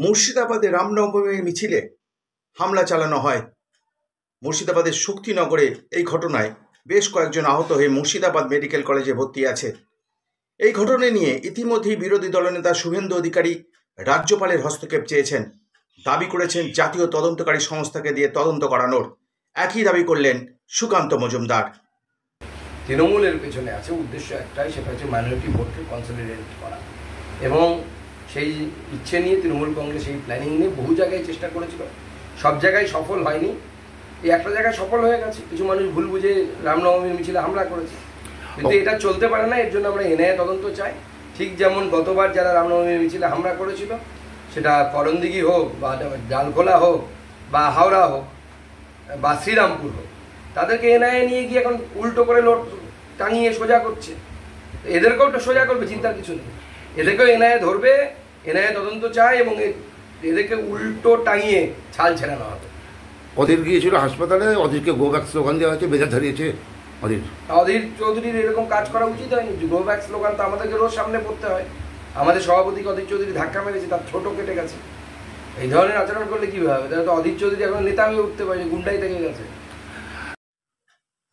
মুর্শিদাবাদে রামনবমীর মিছিলে হামলা চালানো হয়। মুর্শিদাবাদের শক্তিনগরে এই ঘটনায় বেশ কয়েকজন আহত হয়ে মুর্শিদাবাদ মেডিকেল কলেজে ভর্তি আছে। এই ঘটনা নিয়ে ইতিমধ্যেই বিরোধী দলনেতা শুভেন্দু অধিকারী রাজ্যপালের হস্তক্ষেপ চেয়েছেন, দাবি করেছেন জাতীয় তদন্তকারী সংস্থাকে দিয়ে তদন্ত করানোর। একই দাবি করলেন সুকান্ত মজুমদার। তৃণমূলের পেছনে আছে উদ্দেশ্য একটাই, সেটা হচ্ছে মাইনরিটি ভোটকে কনসলিডেট করা, এবং সেই ইচ্ছে নিয়ে তৃণমূল কংগ্রেস এই প্ল্যানিং নিয়ে বহু জায়গায় চেষ্টা করেছিল, সব জায়গায় সফল হয়নি। এই একটা জায়গায় সফল হয়ে গেছে, কিছু মানুষ ভুল বুঝে রামনবমীর মিছিলে হামলা করেছে, কিন্তু এটা চলতে পারে না। এর জন্য আমরা এনআইএ তদন্ত চাই। ঠিক যেমন গতবার যারা রামনবমীর মিছিলে হামলা করেছিল, সেটা করণদিঘি হোক বা ডালখোলা হোক বা হাওড়া হোক বা শ্রীরামপুর হোক, তাদেরকে এনআইএ নিয়ে গিয়ে এখন উল্টো করে লোট টাঙিয়ে সোজা করছে। এদেরকেও তো সোজা করবে, চিন্তার কিছু নেই। এদেরকেও এনআইএ ধরবে, এনআইএ তদন্ত চায় এবং এদেরকে উল্টো টাঙিয়ে ছাল ছেড়ানো হবে। অধীর গিয়েছিল হাসপাতালে, অধীরকে গো ব্যাক স্লোগান দেওয়া হয়েছে, বেজার ধরিয়েছে অধীর চৌধুরীর এরকম কাজ করা উচিত হয়নি। গো ব্যাক স্লোগান তো আমাদেরকে রোজ সামনে পড়তে হয়। আমাদের সভাপতিকে অধীর চৌধুরী ধাক্কা মেরেছে, তার ছোট কেটে গেছে। এই ধরনের আচরণ করলে কীভাবে? তাহলে তো অধীর চৌধুরী এখন নেতা হয়ে উঠতে পারে, গুন্ডাই থেকে গেছে।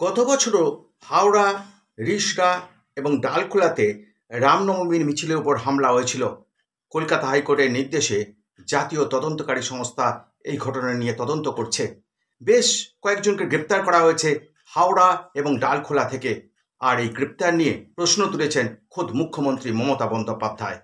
গত বছরও হাওড়া, রিষড়া এবং ডালখোলাতে রামনবমীর মিছিলের উপর হামলা হয়েছিল। কলকাতা হাইকোর্টের নির্দেশে জাতীয় তদন্তকারী সংস্থা এই ঘটনা নিয়ে তদন্ত করছে। বেশ কয়েকজনকে গ্রেপ্তার করা হয়েছে হাওড়া এবং ডালখোলা থেকে। আর এই গ্রেপ্তার নিয়ে প্রশ্ন তুলেছেন খোদ মুখ্যমন্ত্রী মমতা বন্দ্যোপাধ্যায়।